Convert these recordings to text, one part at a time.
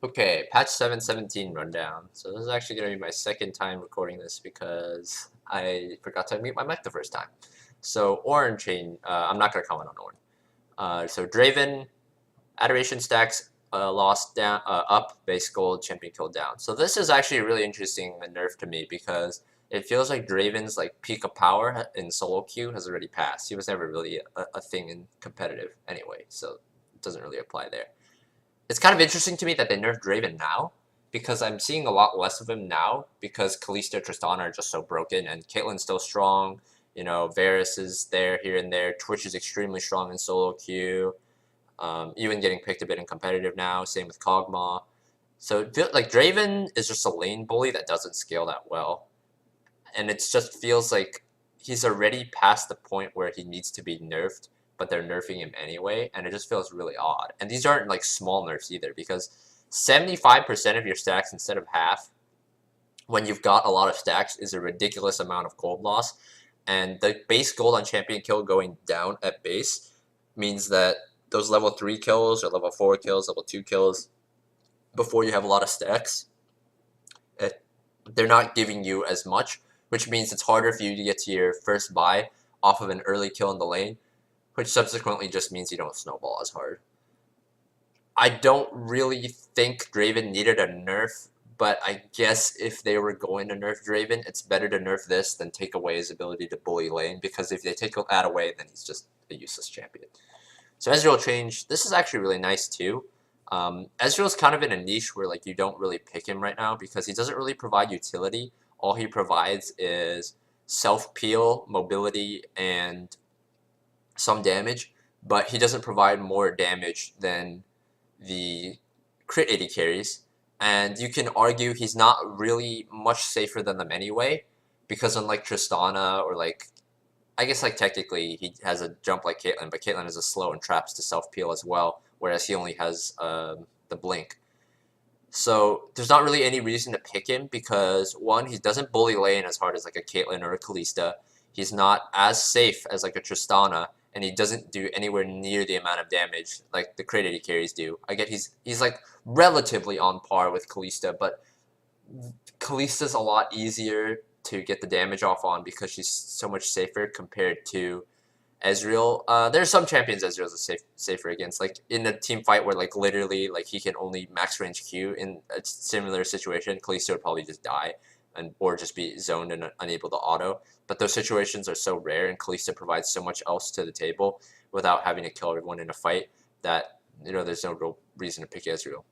Okay, patch 7.17 rundown. So this is actually going to be my second time recording this because I forgot to mute my mic the first time. So Orange chain, I'm not going to comment on Orange. So Draven, Adoration stacks lost down, up, base gold, champion kill down. So this is actually a really interesting nerf to me because it feels like Draven's like peak of power in solo queue has already passed. He was never really a thing in competitive anyway, so it doesn't really apply there. It's kind of interesting to me that they nerfed Draven now, because I'm seeing a lot less of him now, because Kalista, Tristana are just so broken, and Caitlyn's still strong, you know, Varus is there, here and there, Twitch is extremely strong in solo queue, even getting picked a bit in competitive now, same with Kog'Maw. So, like, Draven is just a lane bully that doesn't scale that well, and it just feels like he's already past the point where he needs to be nerfed, but they're nerfing him anyway, and it just feels really odd. And these aren't like small nerfs either, because 75% of your stacks instead of half, when you've got a lot of stacks, is a ridiculous amount of gold loss. And the base gold on champion kill going down at base means that those level 3 kills or level 4 kills, level 2 kills, before you have a lot of stacks, they're not giving you as much, which means it's harder for you to get to your first buy off of an early kill in the lane, which subsequently just means you don't snowball as hard. I don't really think Draven needed a nerf, but I guess if they were going to nerf Draven, it's better to nerf this than take away his ability to bully lane, because if they take that away, then he's just a useless champion. So Ezreal change, this is actually really nice too. Ezreal's kind of in a niche where like you don't really pick him right now because he doesn't really provide utility. All he provides is self-peel, mobility, and some damage, but he doesn't provide more damage than the crit AD carries. And you can argue he's not really much safer than them anyway, because unlike Tristana or like, I guess like technically he has a jump like Caitlyn, but Caitlyn is a slow and traps to self-peel as well, whereas he only has the blink. So there's not really any reason to pick him because, one, he doesn't bully lane as hard as like a Caitlyn or a Kalista. He's not as safe as like a Tristana, and he doesn't do anywhere near the amount of damage like the crit AD carries do. I get he's like relatively on par with Kalista, but Kalista's a lot easier to get the damage off on because she's so much safer compared to Ezreal. There's some champions Ezreal's safer against, like in a team fight where like literally like he can only max range Q in a similar situation, Kalista would probably just die and or just be zoned and unable to auto. But those situations are so rare, and Kalista provides so much else to the table without having to kill everyone in a fight that, you know, there's no real reason to pick Ezreal.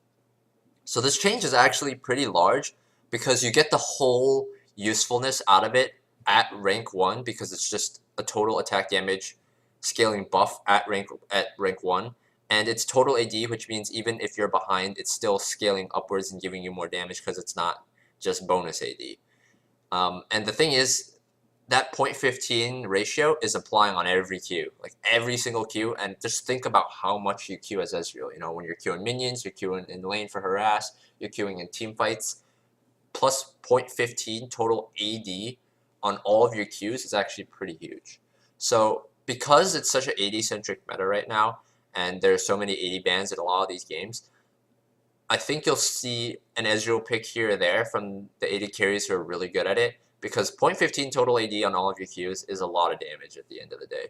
So this change is actually pretty large because you get the whole usefulness out of it at rank 1 because it's just a total attack damage scaling buff at rank 1, and it's total AD, which means even if you're behind, it's still scaling upwards and giving you more damage because it's not just bonus AD. And the thing is, that 0.15 ratio is applying on every queue, like every single queue, and just think about how much you queue as Ezreal. You know, when you're queuing minions, you're queuing in lane for harass, you're queuing in team fights, plus 0.15 total AD on all of your queues is actually pretty huge. So because it's such an AD-centric meta right now, and there's so many AD bans in a lot of these games, I think you'll see an Ezreal pick here or there from the AD carries who are really good at it, because 0.15 total AD on all of your queues is a lot of damage at the end of the day.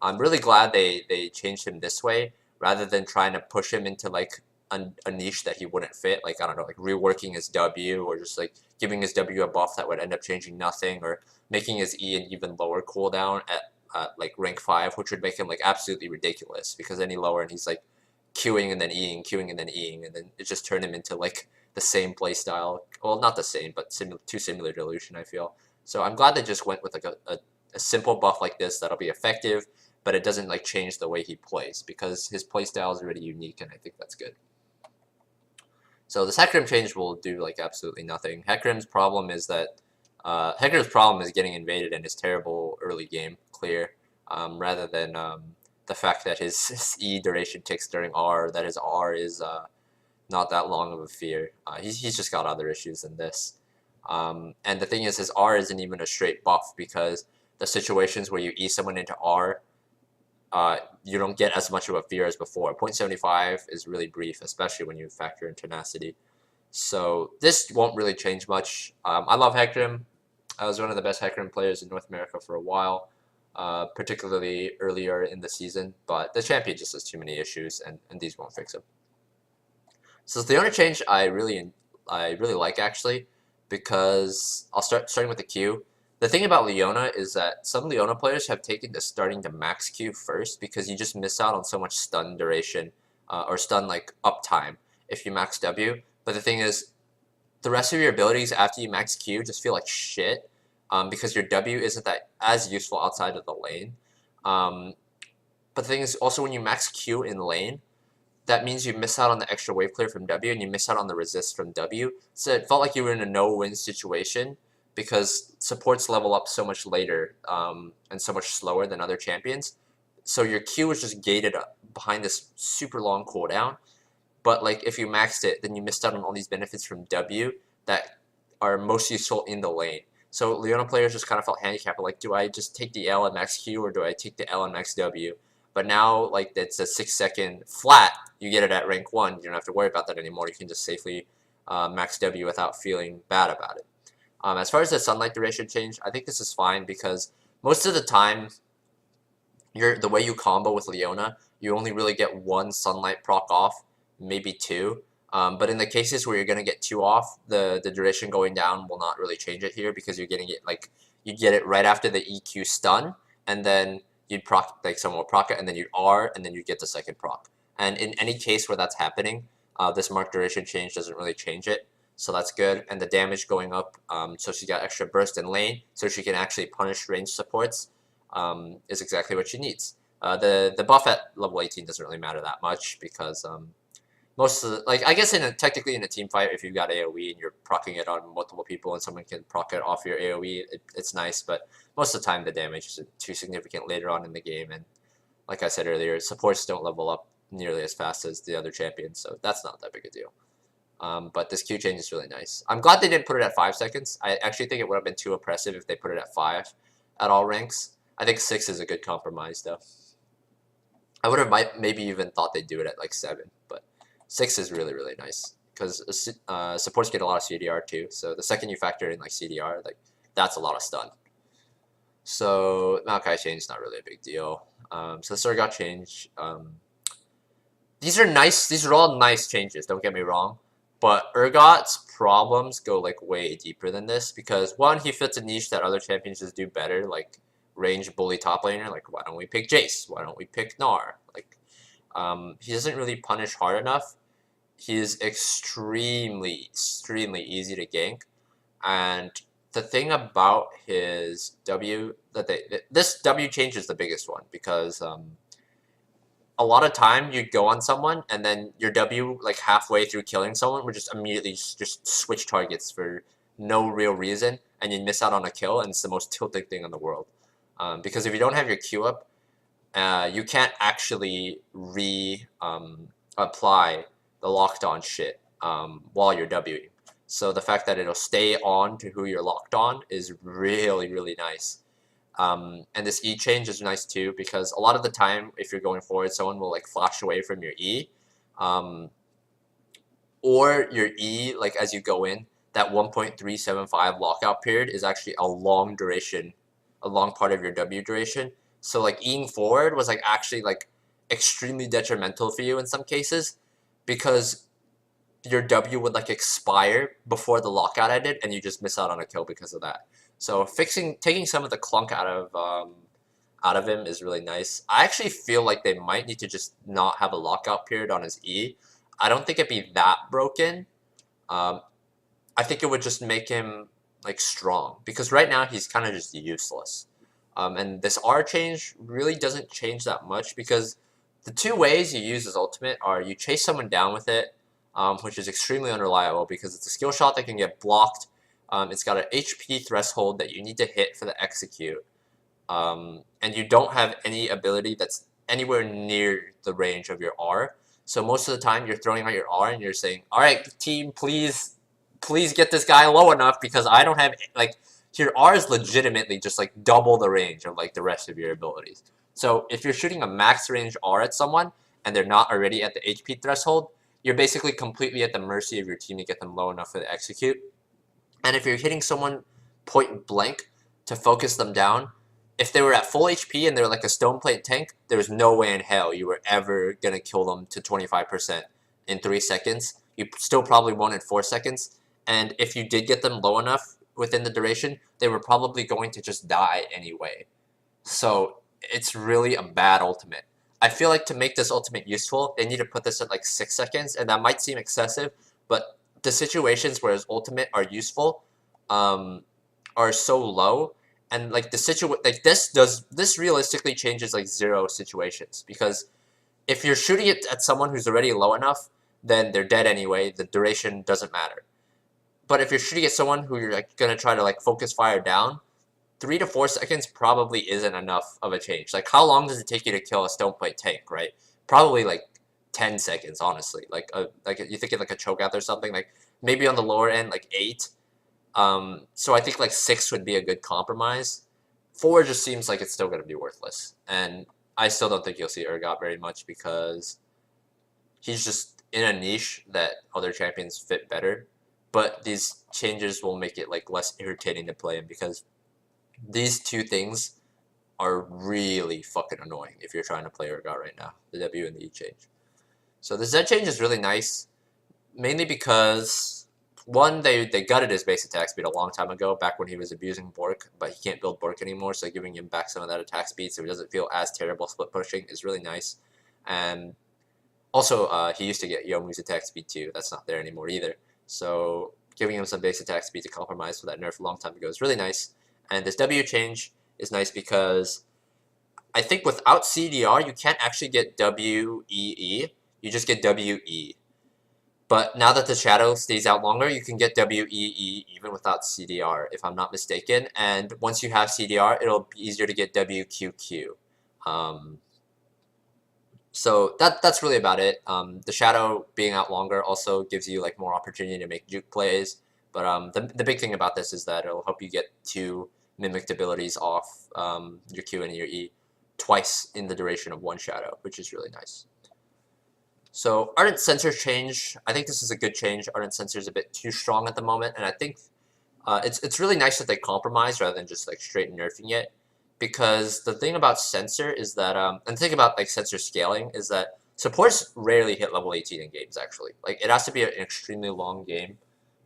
I'm really glad they changed him this way, rather than trying to push him into like a niche that he wouldn't fit, like, I don't know, like reworking his W, or just like giving his W a buff that would end up changing nothing, or making his E an even lower cooldown at like rank 5, which would make him like absolutely ridiculous, because any lower and he's like queuing and then Eing, queuing and then Eing, and then it just turned him into like the same playstyle. Well, not the same, but too similar to Lucian, I feel. So I'm glad they just went with like a simple buff like this that'll be effective, but it doesn't like change the way he plays, because his playstyle is really unique, and I think that's good. So this Hecarim change will do like absolutely nothing. Hecarim's problem is getting invaded in his terrible early game clear, rather than the fact that his E duration ticks during R, that his R is not that long of a fear. He's just got other issues than this. And the thing is, his R isn't even a straight buff, because the situations where you E someone into R, you don't get as much of a fear as before. 0.75 is really brief, especially when you factor in tenacity. So this won't really change much. I love Hecarim. I was one of the best Hecarim players in North America for a while, particularly earlier in the season, but the champion just has too many issues, and these won't fix them. So the Leona change I really like, actually, because I'll starting with the Q. The thing about Leona is that some Leona players have taken to starting to max Q first, because you just miss out on so much stun duration, or stun like uptime if you max W. But the thing is, the rest of your abilities after you max Q just feel like shit, because your W isn't that as useful outside of the lane. But the thing is, also when you max Q in lane, that means you miss out on the extra wave clear from W, and you miss out on the resist from W. So it felt like you were in a no-win situation, because supports level up so much later, and so much slower than other champions. So your Q was just gated up behind this super long cooldown. But like if you maxed it, then you missed out on all these benefits from W that are most useful in the lane. So Leona players just kind of felt handicapped, like, do I just take the L and max Q, or do I take the L and max W? But now, like, it's a 6-second flat, you get it at rank 1, you don't have to worry about that anymore. You can just safely max W without feeling bad about it. As far as the sunlight duration change, I think this is fine, because most of the time, the way you combo with Leona, you only really get 1 sunlight proc off, maybe 2. But in the cases where you're going to get 2 off, the duration going down will not really change it here, because you're getting it, like, you get it right after the EQ stun, and then you'd proc, like, someone will proc it, and then you'd R, and then you'd get the second proc. And in any case where that's happening, this mark duration change doesn't really change it. So that's good. And the damage going up, so she got extra burst in lane, so she can actually punish range supports, is exactly what she needs. The buff at level 18 doesn't really matter that much, because most of the, like, I guess technically in a team fight, if you've got AoE and you're proccing it on multiple people and someone can proc it off your AoE, it's nice, but most of the time the damage isn't too significant later on in the game, and like I said earlier, supports don't level up nearly as fast as the other champions, so that's not that big a deal. But this Q change is really nice. I'm glad they didn't put it at 5 seconds. I actually think it would have been too oppressive if they put it at 5 at all ranks. I think 6 is a good compromise, though. I would have maybe even thought they'd do it at like 7, but 6 is really, really nice, because supports get a lot of CDR too. So the second you factor in like CDR, like, that's a lot of stun. So Maokai change is not really a big deal. So the Urgot change, these are nice. These are all nice changes. Don't get me wrong, but Urgot's problems go like way deeper than this, because one, he fits a niche that other champions just do better, like range bully top laner. Like, why don't we pick Jace? Why don't we pick Gnar? Like, he doesn't really punish hard enough. He is extremely easy to gank, and the thing about his W this W change is the biggest one, because a lot of time you'd go on someone and then your W, like halfway through killing someone, would just immediately just switch targets for no real reason, and you'd miss out on a kill, and it's the most tilting thing in the world. Because if you don't have your Q up, you can't actually apply the locked on shit while you're Wing. So the fact that it'll stay on to who you're locked on is really, really nice. And this E change is nice too, because a lot of the time, if you're going forward, someone will like flash away from your E. Or your E, like as you go in, that 1.375 lockout period is actually a long duration, a long part of your W duration. So like Eing forward was like actually like extremely detrimental for you in some cases, because your W would like expire before the lockout ended, and you just miss out on a kill because of that. So taking some of the clunk out of him is really nice. I actually feel like they might need to just not have a lockout period on his E. I don't think it'd be that broken. I think it would just make him like strong, because right now he's kind of just useless. And this R change really doesn't change that much, because the two ways you use his ultimate are you chase someone down with it, which is extremely unreliable because it's a skill shot that can get blocked. It's got an HP threshold that you need to hit for the execute. And you don't have any ability that's anywhere near the range of your R. So most of the time you're throwing out your R and you're saying, all right, team, please get this guy low enough, because I don't have, like, your R is legitimately just like double the range of like the rest of your abilities. So if you're shooting a max range R at someone and they're not already at the HP threshold, you're basically completely at the mercy of your team to get them low enough to execute. And if you're hitting someone point blank to focus them down, if they were at full HP and they're like a stone plate tank, there's no way in hell you were ever going to kill them to 25% in 3 seconds. You still probably won't in 4 seconds. And if you did get them low enough within the duration, they were probably going to just die anyway. So it's really a bad ultimate. I feel like to make this ultimate useful, they need to put this at like 6 seconds, and that might seem excessive, but the situations where his ultimate are useful are so low, and like this realistically changes like 0 situations, because if you're shooting it at someone who's already low enough, then they're dead anyway. The duration doesn't matter. But if you're shooting at someone who you're like gonna try to like focus fire down, 3 to 4 seconds probably isn't enough of a change. Like, how long does it take you to kill a stone plate tank, right? Probably like 10 seconds, honestly. Like you think of like a chokeout or something, like maybe on the lower end, like 8. So I think like 6 would be a good compromise. 4 just seems like it's still going to be worthless. And I still don't think you'll see Urgot very much, because he's just in a niche that other champions fit better. But these changes will make it like less irritating to play him, because these two things are really fucking annoying if you're trying to play Urgot right now, the W and the E change. So the Z change is really nice, mainly because, one, they gutted his base attack speed a long time ago, back when he was abusing Bork, but he can't build Bork anymore, so giving him back some of that attack speed so he doesn't feel as terrible split pushing is really nice. And also, he used to get Yomu's attack speed too. That's not there anymore either. So giving him some base attack speed to compromise for that nerf a long time ago is really nice. And this W change is nice because I think without CDR, you can't actually get WEE. You just get WE. But now that the shadow stays out longer, you can get WEE even without CDR, if I'm not mistaken. And once you have CDR, it'll be easier to get WQQ. So that's really about it. The shadow being out longer also gives you like more opportunity to make juke plays. But the big thing about this is that it'll help you get 2 mimicked abilities off your Q and your E twice in the duration of 1 shadow, which is really nice. So Ardent Censer change, I think this is a good change. Ardent Censer is a bit too strong at the moment, and I think it's really nice that they compromise rather than just like straight nerfing it. Because the thing about Censer is that, and the thing about like Censer scaling is that supports rarely hit level 18 in games, actually. Like, it has to be an extremely long game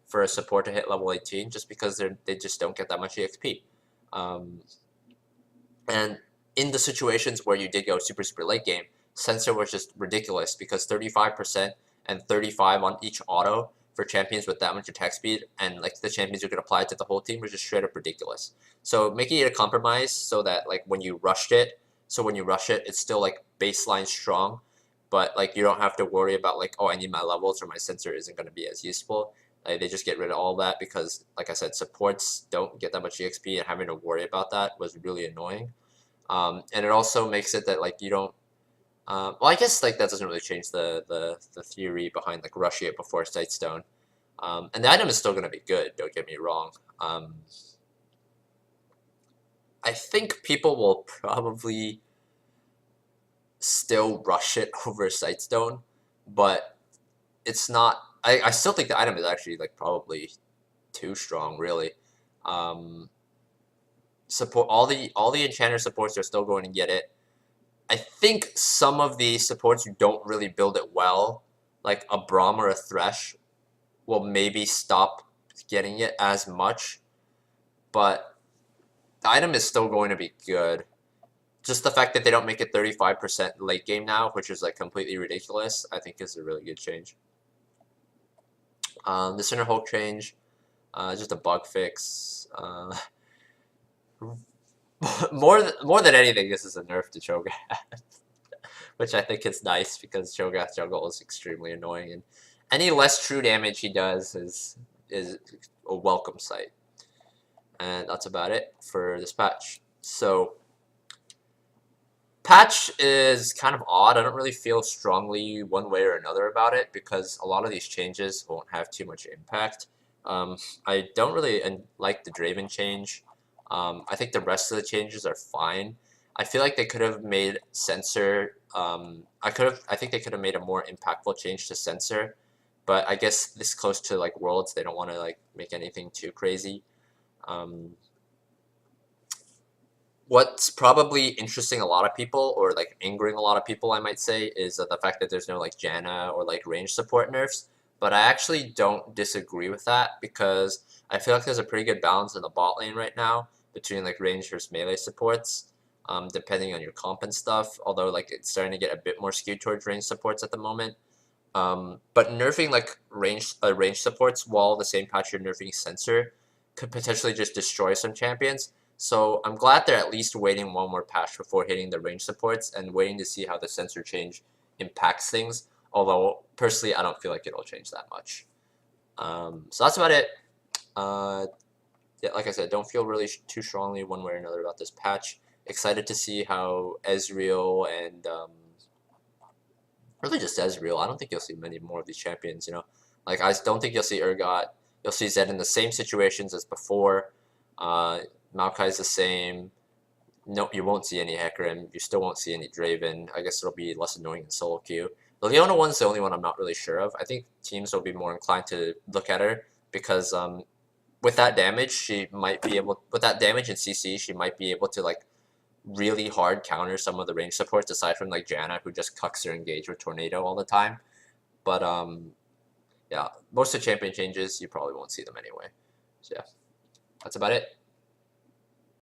for a support to hit level 18, just because they just don't get that much EXP. And in the situations where you did go super late game, Censer was just ridiculous, because 35% and 35 on each auto for champions with that much attack speed, and like the champions who could apply it to the whole team, was just straight up ridiculous. So making it a compromise so that like when you rush it, it's still like baseline strong, but like you don't have to worry about like, oh, I need my levels or my Censer isn't going to be as useful. Like, they just get rid of all that, because like I said, supports don't get that much EXP, and having to worry about that was really annoying. And it also makes it that like you don't, well, I guess like that doesn't really change the theory behind like rushing it before Sightstone. And the item is still going to be good, don't get me wrong. I think people will probably still rush it over Sightstone, but it's not. I still think the item is actually like probably too strong, really. Support all the enchanter supports are still going to get it. I think some of the supports who don't really build it well, like a Braum or a Thresh, will maybe stop getting it as much, but the item is still going to be good. Just the fact that they don't make it 35% late game now, which is like completely ridiculous, I think is a really good change. The Center Hulk change, just a bug fix. More than anything, this is a nerf to Cho'Gath, which I think is nice, because Cho'Gath jungle is extremely annoying, and any less true damage he does is a welcome sight. And that's about it for this patch. So, patch is kind of odd. I don't really feel strongly one way or another about it, because a lot of these changes won't have too much impact. I don't really like the Draven change. I think the rest of the changes are fine. I feel like they could have made Censer. I think they could have made a more impactful change to Censer, but I guess this close to like Worlds, they don't want to like make anything too crazy. What's probably interesting a lot of people, or like angering a lot of people, I might say, is the fact that there's no like Janna or like range support nerfs. But I actually don't disagree with that because I feel like there's a pretty good balance in the bot lane right now between like range versus melee supports, depending on your comp and stuff. Although like it's starting to get a bit more skewed towards range supports at the moment. But nerfing like range supports while the same patch you're nerfing Censer could potentially just destroy some champions. So I'm glad they're at least waiting one more patch before hitting the range supports and waiting to see how the Censer change impacts things. Although personally, I don't feel like it'll change that much. So that's about it. Yeah, like I said, don't feel really too strongly one way or another about this patch. Excited to see how Ezreal and really just Ezreal. I don't think you'll see many more of these champions, you know? Like, I don't think you'll see Urgot. You'll see Zed in the same situations as before. Maokai's the same. No, you won't see any Hecarim. You still won't see any Draven. I guess it'll be less annoying in solo queue. The Leona one's the only one I'm not really sure of. I think teams will be more inclined to look at her because with that damage, she might be able. With that damage in CC, she might be able to like really hard counter some of the range supports aside from like Janna, who just cucks her engage with Tornado all the time. But yeah, most of the champion changes you probably won't see them anyway. So yeah, that's about it.